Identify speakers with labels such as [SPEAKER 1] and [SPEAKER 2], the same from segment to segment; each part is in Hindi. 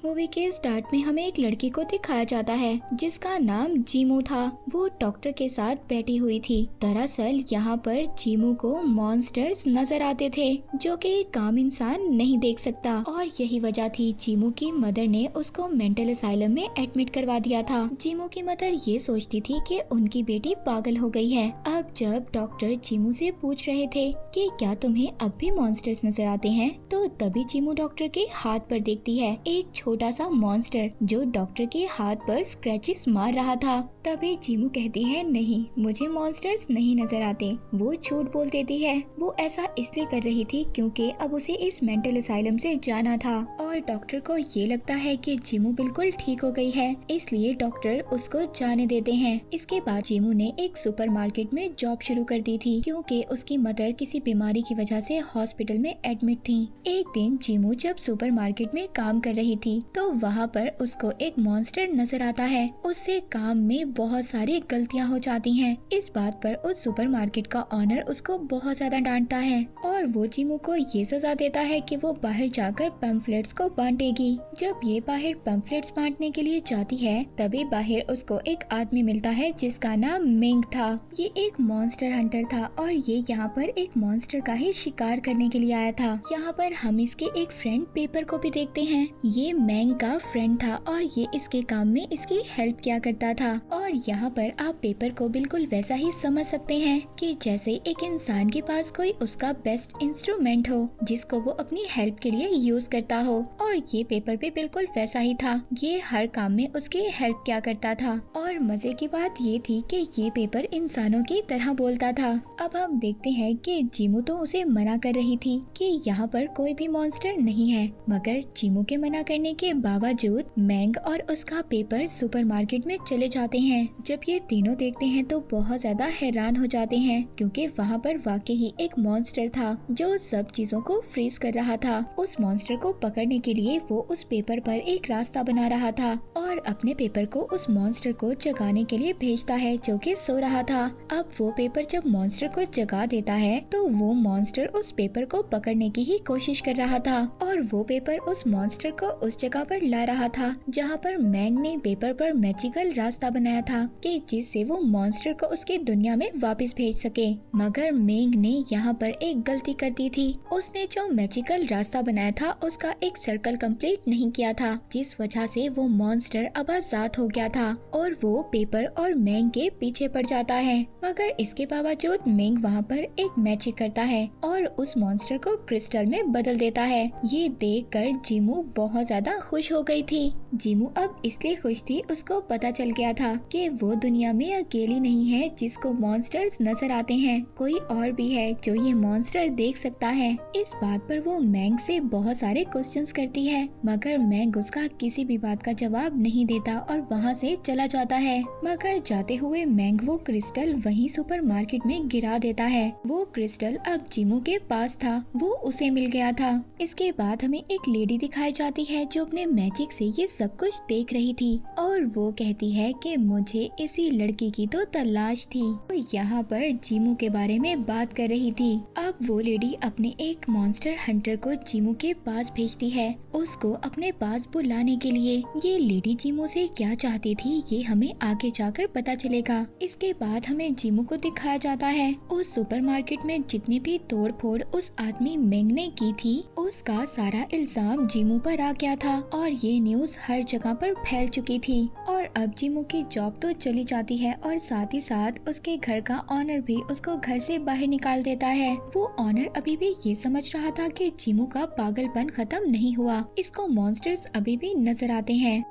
[SPEAKER 1] मूवी के स्टार्ट में हमें एक लड़की को दिखाया जाता है जिसका नाम जीमू था। वो डॉक्टर के साथ बैठी हुई थी। दरअसल यहाँ पर जीमू को मॉन्स्टर्स नजर आते थे जो कि एक आम इंसान नहीं देख सकता, और यही वजह थी जीमू की मदर ने उसको मेंटल असाइलम में एडमिट करवा दिया था। जीमू की मदर ये सोचती थी कि उनकी बेटी पागल हो गई है। अब जब डॉक्टर जीमू से पूछ रहे थे कि क्या तुम्हें अब भी मॉन्स्टर्स नजर आते हैं, तो तभी जीमू डॉक्टर के हाथ पर देखती है एक छोटा सा मॉन्स्टर जो डॉक्टर के हाथ पर स्क्रैचेस मार रहा था। तभी जीमू कहती है नहीं, मुझे मॉन्स्टर्स नहीं नजर आते। वो झूठ बोल देती है। वो ऐसा इसलिए कर रही थी क्योंकि अब उसे इस मेंटल असाइलम से जाना था, और डॉक्टर को ये लगता है कि जीमू बिल्कुल ठीक हो गई है, इसलिए डॉक्टर उसको जाने देते हैं। इसके बाद जीमू ने एक सुपरमार्केट में जॉब शुरू कर दी थी क्योंकि उसकी मदर किसी बीमारी की वजह से हॉस्पिटल में एडमिट थी। एक दिन जीमू जब सुपरमार्केट में काम कर रही थी तो वहाँ पर उसको एक मॉन्स्टर नजर आता है। उससे काम में बहुत सारी गलतियाँ हो जाती हैं। इस बात पर उस सुपरमार्केट का ऑनर उसको बहुत ज्यादा डांटता है और वो जीमू को ये सजा देता है कि वो बाहर जाकर पैम्फलेट्स को बांटेगी। जब ये बाहर पैम्फलेट्स बांटने के लिए जाती है तभी बाहर उसको एक आदमी मिलता है जिसका नाम मिंग था। ये एक मॉन्स्टर हंटर था और ये यहाँ पर एक मॉन्स्टर का ही शिकार करने के लिए आया था। यहाँ पर हम इसके एक फ्रेंड पेपर को भी देखते हैं। ये मैंग का फ्रेंड था और ये इसके काम में इसकी हेल्प किया करता था। और यहाँ पर आप पेपर को बिल्कुल वैसा ही समझ सकते हैं कि जैसे एक इंसान के पास कोई उसका बेस्ट इंस्ट्रूमेंट हो जिसको वो अपनी हेल्प के लिए यूज करता हो, और ये पेपर भी बिल्कुल वैसा ही था। ये हर काम में उसकी हेल्प किया करता था। और मजे की बात ये थी कि ये पेपर इंसानों की तरह बोलता था। अब हम देखते हैं कि जीमू तो उसे मना कर रही थी कि यहाँ पर कोई भी मॉन्स्टर नहीं है, मगर जीमू के मना करने के बावजूद मैंग और उसका पेपर सुपरमार्केट में चले जाते हैं। जब ये तीनों देखते हैं तो बहुत ज्यादा हैरान हो जाते हैं क्योंकि वहाँ पर वाकई ही एक मॉन्स्टर था जो सब चीजों को फ्रीज कर रहा था। उस मॉन्स्टर को पकड़ने के लिए वो उस पेपर पर एक रास्ता बना रहा था और अपने पेपर को उस मॉन्स्टर को जगाने के लिए भेजता है जो कि सो रहा था। अब वो पेपर जब मॉन्स्टर को जगा देता है तो वो मॉन्स्टर उस पेपर को पकड़ने की ही कोशिश कर रहा था, और वो पेपर उस मॉन्स्टर को उस जगह पर ला रहा था जहाँ पर मैंग ने पेपर पर मैजिकल रास्ता बनाया था कि जिससे वो मॉन्स्टर को उसकी दुनिया में वापस भेज सके। मगर मैंग ने यहाँ पर एक गलती कर दी थी। उसने जो मैजिकल रास्ता बनाया था उसका एक सर्कल कंप्लीट नहीं किया था, जिस वजह से वो मॉन्स्टर अब आजाद हो गया था और वो पेपर और मैंग के पीछे पड़ जाता है। मगर इसके बावजूद मैंग वहाँ पर एक मैजिक करता है और उस मॉन्स्टर को क्रिस्टल में बदल देता है। ये देखकर जीमू बहुत ज्यादा खुश हो गई थी। जीमू अब इसलिए खुश थी, उसको पता चल गया था कि वो दुनिया में अकेली नहीं है जिसको मॉन्स्टर्स नजर आते हैं। कोई और भी है जो ये मॉन्स्टर देख सकता है। इस बात पर वो मैंग से बहुत सारे क्वेश्चंस करती है, मगर मैंग उसका किसी भी बात का जवाब नहीं देता और वहाँ से चला जाता है। मगर जाते हुए मैंग वो क्रिस्टल वहीं सुपरमार्केट में गिरा देता है। वो क्रिस्टल अब जीमू के पास था, वो उसे मिल गया था। इसके बाद हमें एक लेडी दिखाई जाती है जो अपने मैजिक से ये सब कुछ देख रही थी और वो कहती है कि मुझे इसी लड़की की तो तलाश थी। तो यहाँ पर जीमू के बारे में बात कर रही थी। अब वो लेडी अपने एक मॉन्स्टर हंटर को जीमू के पास भेजती है, उसको अपने पास बुलाने के लिए। ये लेडी जीमू से क्या चाहती थी ये हमें आगे जाकर पता चलेगा। इसके बाद हमें जीमू को दिखाया जाता है उस सुपरमार्केट में जितनी भी तोड़ फोड़ उस आदमी मैंग ने की थी उसका सारा इल्जाम जीमू पर आ गया था और ये न्यूज हर जगह पर फैल चुकी थी। और अब जीमू की जॉब तो चली जाती है और साथ ही साथ उसके घर का ऑनर भी उसको घर से बाहर निकाल देता है। वो ऑनर अभी भी ये समझ रहा था कि जीमू का पागलपन खत्म नहीं हुआ, इसको मॉन्स्टर्स अभी भी नजर आते हैं।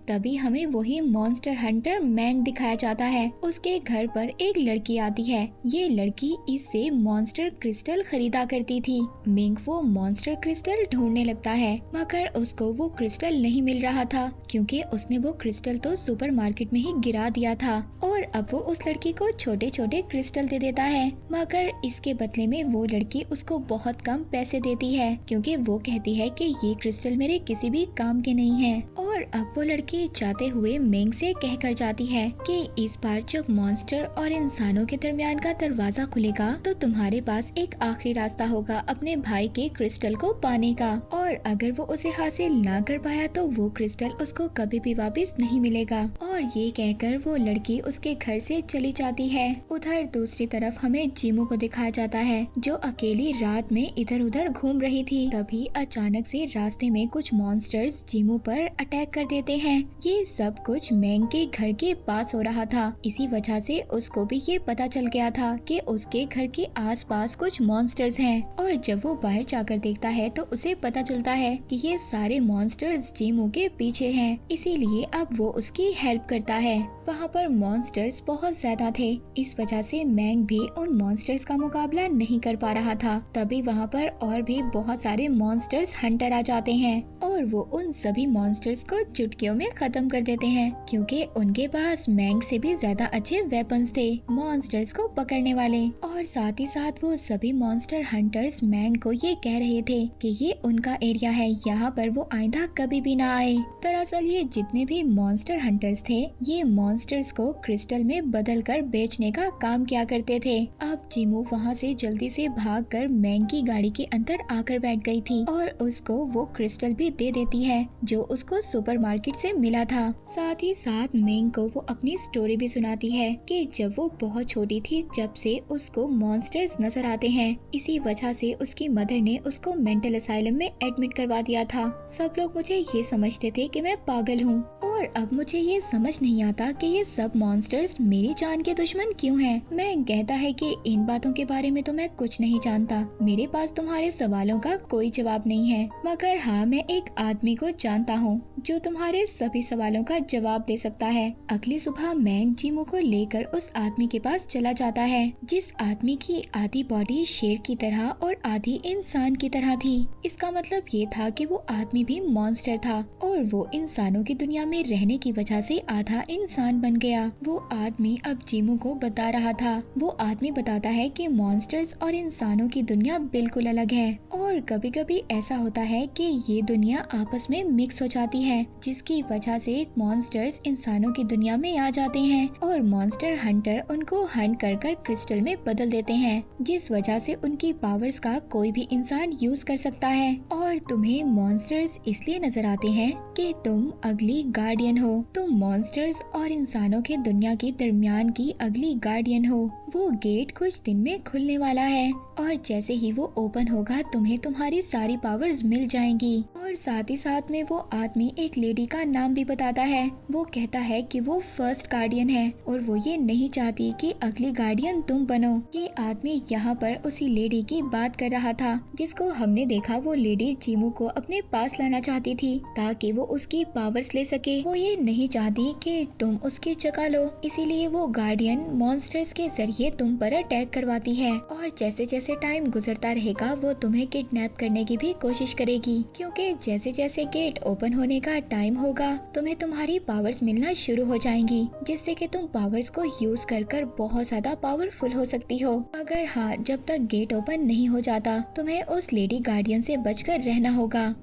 [SPEAKER 1] तभी हमें वही मॉन्स्टर हंटर मैंग दिखाया जाता है। उसके घर पर एक लड़की आती है। ये लड़की इससे मॉन्स्टर क्रिस्टल खरीदा करती थी। मैंग वो मॉन्स्टर क्रिस्टल ढूंढने लगता है, मगर उसको वो क्रिस्टल नहीं मिल रहा था क्योंकि उसने वो क्रिस्टल तो सुपरमार्केट में ही गिरा दिया था। और अब वो उस लड़की को छोटे छोटे क्रिस्टल दे देता है, मगर इसके बदले में वो लड़की उसको बहुत कम पैसे देती है क्योंकि वो कहती है कि ये क्रिस्टल मेरे किसी भी काम के नहीं है। और और अब वो लड़की जाते हुए मेंग से कह कर जाती है कि इस बार जब मॉन्स्टर और इंसानों के दरमियान का दरवाजा खुलेगा तो तुम्हारे पास एक आखिरी रास्ता होगा अपने भाई के क्रिस्टल को पाने का, और अगर वो उसे हासिल ना कर पाया तो वो क्रिस्टल उसको कभी भी वापस नहीं मिलेगा। और ये कहकर वो लड़की उसके घर से चली जाती है। उधर दूसरी तरफ हमें जीमू को दिखाया जाता है जो अकेली रात में इधर उधर घूम रही थी। तभी अचानक से रास्ते में कुछ मॉन्स्टर्स जीमू पर अटैक कर देते हैं। ये सब कुछ मेंग के घर के पास हो रहा था, इसी वजह से उसको भी ये पता चल गया था कि उसके घर के आसपास कुछ मॉन्स्टर्स हैं। और जब वो बाहर जाकर देखता है तो उसे पता चलता है कि ये सारे मॉन्स्टर्स जीमू के पीछे हैं, इसीलिए अब वो उसकी हेल्प करता है। वहाँ पर मॉन्स्टर्स बहुत ज्यादा थे, इस वजह से मेंग भी उन मॉन्स्टर्स का मुकाबला नहीं कर पा रहा था। तभी वहाँ पर और भी बहुत सारे मॉन्स्टर्स हंटर आ जाते हैं और वो उन सभी मॉन्स्टर्स को चुटकियों में खत्म कर देते हैं, क्योंकि उनके पास मेंग से भी ज्यादा अच्छे वेपन्स थे मॉन्स्टर्स को पकड़ने वाले। और साथ ही साथ वो सभी मॉन्स्टर हंटर्स मेंग को ये कह रहे थे कि ये उनका एरिया है, यहाँ पर वो आइंदा कभी भी ना आए। दरअसल ये जितने भी मॉन्स्टर हंटर्स थे ये मॉन्स्टर्स को क्रिस्टल में बदल कर बेचने का काम किया करते थे। अब जीमू वहाँ से जल्दी से भागकर मेंग की गाड़ी के अंदर आकर बैठ गई थी और उसको वो क्रिस्टल भी दे देती है जो उसको सुपरमार्केट से मिला था। साथ ही साथ मेंग को वो अपनी स्टोरी भी सुनाती है कि जब वो बहुत छोटी थी जब से उसको मॉन्स्टर्स नजर आते हैं, इसी वजह से उसकी मदर ने उसको मेंटल असाइलम में एडमिट करवा दिया था। सब लोग मुझे ये समझते थे कि मैं पागल हूँ और अब मुझे ये समझ नहीं आता कि ये सब मॉन्स्टर्स मेरी जान के दुश्मन क्यों हैं। मैं कहता है कि इन बातों के बारे में तो मैं कुछ नहीं जानता, मेरे पास तुम्हारे सवालों का कोई जवाब नहीं है, मगर हाँ मैं एक आदमी को जानता हूँ जो तुम्हारे सभी सवालों का जवाब दे सकता है। अगली सुबह मेंग जीमू को लेकर उस आदमी के पास चला जाता है जिस आदमी की आधी बॉडी शेर की तरह और आधी इंसान की तरह थी। इसका मतलब ये था कि वो आदमी भी मॉन्स्टर था और वो इंसानों की दुनिया में रहने की वजह से आधा इंसान बन गया। वो आदमी अब जीमू को बता रहा था। वो आदमी बताता है कि मॉन्स्टर्स और इंसानों की दुनिया बिल्कुल अलग है और कभी कभी ऐसा होता है कि ये दुनिया आपस में मिक्स हो जाती है, जिसकी वजह से मॉन्स्टर्स इंसानों की दुनिया में आ जाते हैं और मॉन्स्टर हंटर उनको हंट कर कर क्रिस्टल में बदल देते हैं, जिस वजह से उनकी पावर्स का कोई भी इंसान यूज कर सकता है। और तुम्हें मॉन्स्टर्स इसलिए नजर आते हैं कि तुम अगली गार्डियन हो, तुम मॉन्स्टर्स और इंसानों के दुनिया के दरमियान की अगली गार्डियन हो। वो गेट कुछ दिन में खुलने वाला है और जैसे ही वो ओपन होगा तुम्हें तुम्हारी सारी पावर्स मिल जाएंगी। और साथ ही साथ में वो आदमी एक लेडी का नाम भी बताता है। वो कहता है कि वो फर्स्ट गार्डियन है और वो ये नहीं चाहती कि अगली गार्डियन तुम बनो। ये आदमी यहाँ पर उसी लेडी की बात कर रहा था जिसको हमने देखा। वो लेडी जीमू को अपने पास लाना चाहती थी ताकि वो उसकी पावर्स ले सके। वो ये नहीं चाहती कि तुम उसकी जगह लो, इसीलिए वो गार्डियन मॉन्स्टर्स के जरिए तुम पर अटैक करवाती है और जैसे जैसे टाइम गुजरता रहेगा वो तुम्हें किडनैप करने की भी कोशिश करेगी, क्योंकि जैसे जैसे गेट ओपन होने का टाइम होगा तुम्हें तुम्हारी पावर्स मिलना शुरू हो जाएंगी, जिससे कि तुम पावर्स को यूज कर कर बहुत ज्यादा पावरफुल हो सकती हो। मगर हाँ, जब तक गेट ओपन नहीं हो जाता तुम्हें उस लेडी गार्डियन से बचकर रहना होगा।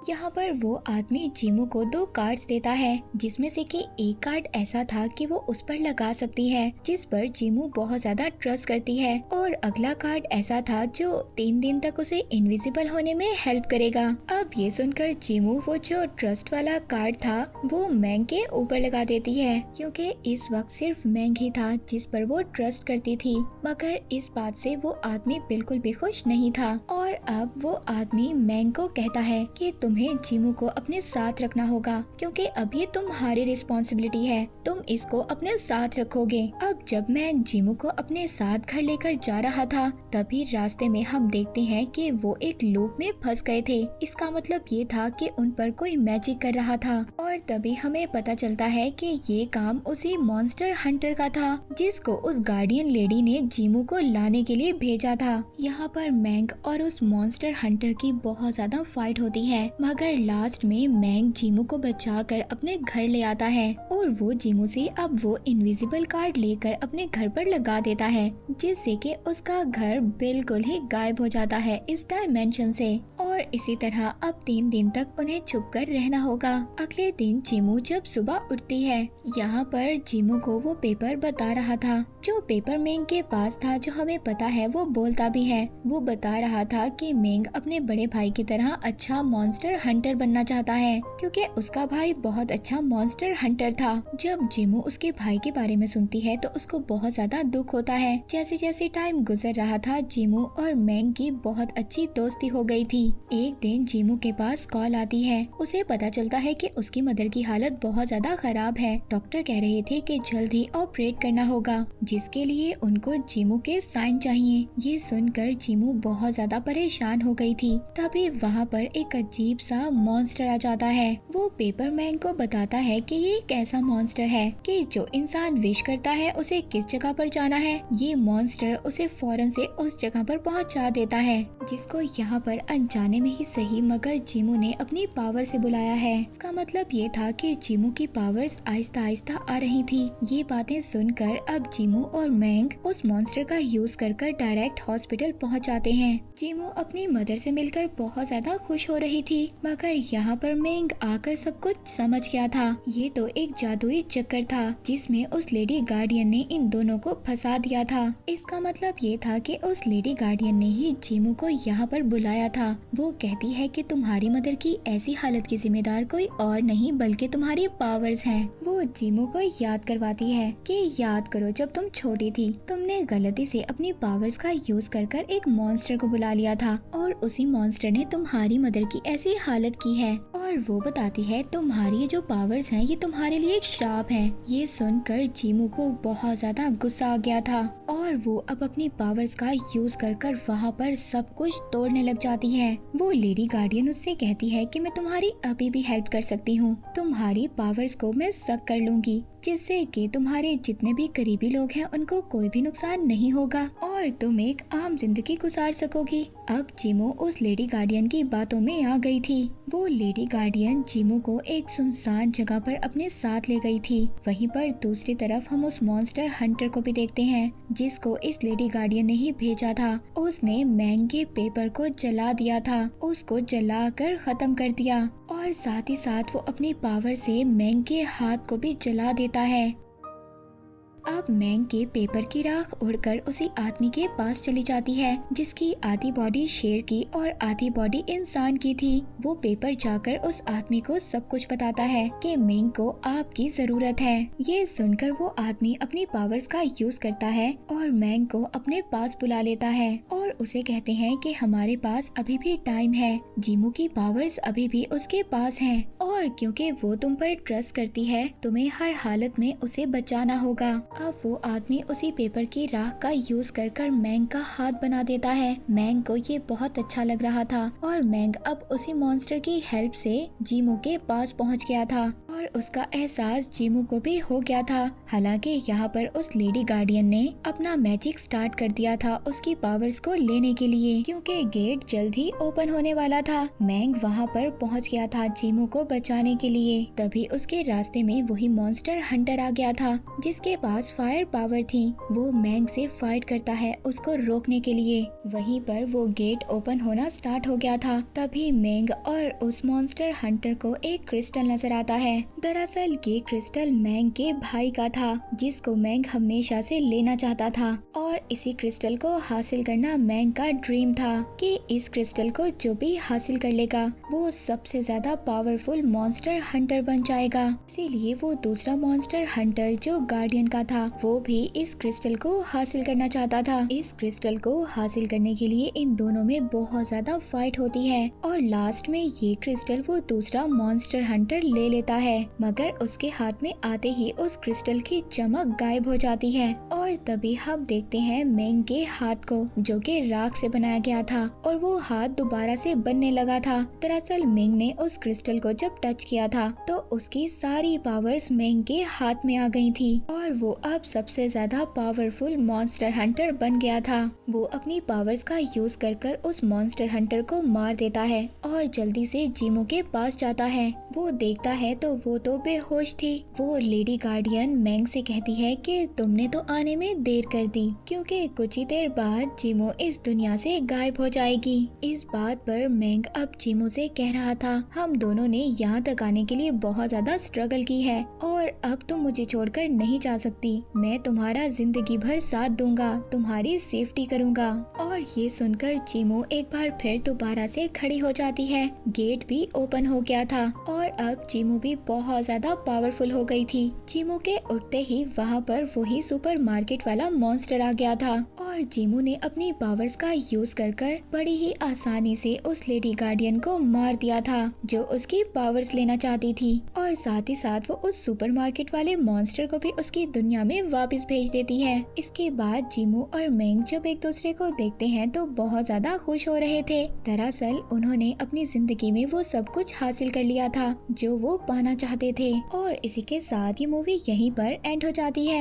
[SPEAKER 1] यहाँ पर वो आदमी जीमू को 2 कार्ड्स देता है, जिसमें से कि एक कार्ड ऐसा था कि वो उस पर लगा सकती है जिस पर जीमू बहुत ज्यादा ट्रस्ट करती है, और अगला कार्ड ऐसा था जो 3 दिन तक उसे इनविजिबल होने में हेल्प करेगा। अब ये सुनकर जीमू वो जो ट्रस्ट वाला कार्ड था वो मेंग के ऊपर लगा देती है, क्योंकि इस वक्त सिर्फ मेंग ही था जिस पर वो ट्रस्ट करती थी। मगर इस बात से वो आदमी बिल्कुल भी खुश नहीं था और अब वो आदमी मेंग को कहता है कि तुम्हें जीमू को अपने साथ रखना होगा, क्योंकि अब ये तुम्हारी रिस्पॉन्सिबिलिटी है, तुम इसको अपने साथ रखोगे। अब जब मैं जीमू को अपने साथ घर लेकर जा रहा था तभी रास्ते में हम देखते हैं कि वो एक लूप में फंस गए थे। इसका मतलब ये था कि उन पर कोई मैजिक कर रहा था और तभी हमें पता चलता है कि ये काम उसी मॉन्स्टर हंटर का था जिसको उस गार्डियन लेडी ने जीमू को लाने के लिए भेजा था। यहाँ पर मेंग और उस मॉन्स्टर हंटर की बहुत ज्यादा फाइट होती है, मगर लास्ट में मेंग जीमू को बचाकर अपने घर ले आता है और वो जीमू से अब वो इनविजिबल कार्ड लेकर अपने घर पर लगा देता है, जिससे कि उसका घर बिल्कुल ही गायब हो जाता है इस डायमेंशन से। और इसी तरह अब 3 दिन तक उन्हें छुप कर रहना होगा। अगले दिन जीमू जब सुबह उठती है, यहाँ पर जीमू को वो पेपर बता रहा था जो पेपर मेंग के पास था, जो हमें पता है वो बोलता भी है। वो बता रहा था कि मेंग अपने बड़े भाई की तरह अच्छा मॉन्स्टर हंटर बनना चाहता है, क्योंकि उसका भाई बहुत अच्छा मॉन्स्टर हंटर था। जब जीमू उसके भाई के बारे में सुनती है तो उसको बहुत ज्यादा दुख होता है। जैसे जैसे टाइम गुजर रहा था, जीमू और मेंग की बहुत अच्छी दोस्ती हो गई थी। एक दिन जीमू के पास कॉल आती है। उसे पता चलता है कि उसकी मदर की हालत बहुत ज्यादा खराब है। डॉक्टर कह रहे थे कि जल्द ही ऑपरेट करना होगा, जिसके लिए उनको जीमू के साइन चाहिए। ये सुनकर जीमू बहुत ज्यादा परेशान हो गई थी। तभी वहाँ पर एक अजीब सा मॉन्स्टर आ जाता है। वो पेपरमैन को बताता है कि ये एक ऐसा मॉन्स्टर है कि जो इंसान विश करता है उसे किस जगह पर जाना है, ये मॉन्स्टर उसे फौरन से उस जगह पर पहुंचा देता है, जिसको यहाँ पर अनजाने में ही सही मगर जीमू ने अपनी पावर से बुलाया है। इसका मतलब ये था कि जीमू की पावर्स आहिस्ता आहिस्ता आ रही थी। ये बातें सुनकर अब जीमू और मेंग उस मॉन्स्टर का यूज कर डायरेक्ट हॉस्पिटल पहुंच जाते हैं। जीमू अपनी मदर से मिलकर बहुत ज्यादा खुश हो रही थी, मगर यहाँ पर मेंग आकर सब कुछ समझ गया था। ये तो एक जादुई चक्कर था जिसमें उस लेडी गार्डियन ने इन दोनों को फंसा दिया था। इसका मतलब ये था कि उस लेडी गार्डियन ने ही जीमू को यहाँ पर बुलाया था। वो कहती है कि तुम्हारी मदर की ऐसी हालत की जिम्मेदार कोई और नहीं बल्कि तुम्हारी पावर्स हैं। वो जीमू को याद करवाती है कि याद करो जब तुम छोटी थी, तुमने गलती से अपनी पावर्स का यूज कर एक मॉन्स्टर को बुला लिया था और उसी मॉन्स्टर ने तुम्हारी मदर की ऐसी हालत की है। और वो बताती है तुम्हारी ये जो पावर्स हैं ये तुम्हारे लिए एक श्राप है। ये सुनकर जीमू को बहुत ज्यादा गुस्सा आ गया था और वो अब अपनी पावर्स का यूज कर वहाँ पर सब कुछ तोड़ने लग जाती है। वो लेडी गार्डियन उससे कहती है कि मैं तुम्हारी अभी भी हेल्प कर सकती हूँ, तुम्हारी पावर्स को मैं सक कर लूंगी, जिससे कि तुम्हारे जितने भी करीबी लोग हैं उनको कोई भी नुकसान नहीं होगा और तुम एक आम जिंदगी गुजार सकोगी। अब जीमू उस लेडी गार्डियन की बातों में आ गई थी। वो लेडी गार्डियन जीमू को एक सुनसान जगह पर अपने साथ ले गई थी। वहीं पर दूसरी तरफ हम उस मॉन्स्टर हंटर को भी देखते हैं, जिसको इस लेडी गार्डियन ने ही भेजा था। उसने मेंग के पेपर को जला दिया था, उसको जलाकर खत्म कर दिया और साथ ही साथ वो अपनी पावर से मेंग के हाथ को भी जला देता है। अब मेंग के पेपर की राख उड़कर उसी आदमी के पास चली जाती है, जिसकी आधी बॉडी शेर की और आधी बॉडी इंसान की थी। वो पेपर जाकर उस आदमी को सब कुछ बताता है कि मेंग को आपकी जरूरत है। ये सुनकर वो आदमी अपनी पावर्स का यूज करता है और मेंग को अपने पास बुला लेता है और उसे कहते हैं कि हमारे पास अभी भी टाइम है, जीमू की पावर्स अभी भी उसके पास हैं और क्योंकि वो तुम पर ट्रस्ट करती है, तुम्हें हर हालत में उसे बचाना होगा। अब वो आदमी उसी पेपर की राख का यूज कर मेंग का हाथ बना देता है। मेंग को ये बहुत अच्छा लग रहा था और मेंग अब उसी मॉन्स्टर की हेल्प से जीमू के पास पहुंच गया था और उसका एहसास जीमू को भी हो गया था। हालांकि यहाँ पर उस लेडी गार्डियन ने अपना मैजिक स्टार्ट कर दिया था उसकी पावर्स को लेने के लिए, क्योंकि गेट जल्द ही ओपन होने वाला था। मेंग वहाँ पर पहुँच गया था जीमू को बचाने के लिए। तभी उसके रास्ते में वही मॉन्स्टर हंटर आ गया था, जिसके पास फायर पावर थी। वो मेंग से फाइट करता है उसको रोकने के लिए। वहीं पर वो गेट ओपन होना स्टार्ट हो गया था। तभी मेंग और उस मॉन्स्टर हंटर को एक क्रिस्टल नजर आता है। दरअसल ये क्रिस्टल मेंग के भाई का था, जिसको मेंग हमेशा से लेना चाहता था और इसी क्रिस्टल को हासिल करना मेंग का ड्रीम था कि इस क्रिस्टल को जो भी हासिल कर लेगा वो सबसे ज्यादा पावरफुल मॉन्स्टर हंटर बन जाएगा। इसीलिए वो दूसरा मॉन्स्टर हंटर जो गार्डियन का था वो भी इस क्रिस्टल को हासिल करना चाहता था। इस क्रिस्टल को हासिल करने के लिए इन दोनों में बहुत ज्यादा फाइट होती है और लास्ट में ये क्रिस्टल वो दूसरा मॉन्स्टर हंटर ले लेता है, मगर उसके हाथ में आते ही उस क्रिस्टल की चमक गायब हो जाती है और तभी हम देखते हैं मेंग के हाथ को, जो कि राख से बनाया गया था और वो हाथ दोबारा से बनने लगा था। दरअसल मेंग ने उस क्रिस्टल को जब टच किया था तो उसकी सारी पावर्स मेंग के हाथ में आ गई थी और वो अब सबसे ज्यादा पावरफुल मॉन्स्टर हंटर बन गया था। वो अपनी पावर्स का यूज कर उस मॉन्स्टर हंटर को मार देता है और जल्दी से जीमू के पास जाता है। वो देखता है तो वो तो बेहोश थी। वो लेडी गार्डियन मैंग से कहती है कि तुमने तो आने में देर कर दी, क्योंकि कुछ ही देर बाद जीमो इस दुनिया से गायब हो जाएगी। इस बात पर मैंग अब जीमो से कह रहा था, हम दोनों ने यहाँ तक आने के लिए बहुत ज्यादा स्ट्रगल की है और अब तुम मुझे छोड़कर नहीं जा सकती। मैं तुम्हारा जिंदगी भर साथ दूंगा, तुम्हारी सेफ्टी करूंगा। और ये सुनकर जीमो एक बार फिर दोबारा से खड़ी हो जाती है। गेट भी ओपन हो गया था और अब जीमो भी बहुत ज्यादा पावरफुल हो गई थी। जीमो के उठते ही वहाँ पर वही सुपरमार्केट वाला मॉन्स्टर आ गया था और जीमो ने अपनी पावर्स का यूज कर बड़ी ही आसानी से उस लेडी गार्डियन को मार दिया था, जो उसकी पावर्स लेना चाहती थी। और साथ ही साथ वो उस सुपरमार्केट वाले मॉन्स्टर को भी उसकी दुनिया में वापस भेज देती है। इसके बाद जीमो और मैंग जब एक दूसरे को देखते हैं तो बहुत ज्यादा खुश हो रहे थे। दरअसल उन्होंने अपनी जिंदगी में वो सब कुछ हासिल कर लिया था जो वो पाना चाहते थे। और इसी के साथ ये मूवी यहीं पर एंड हो जाती है।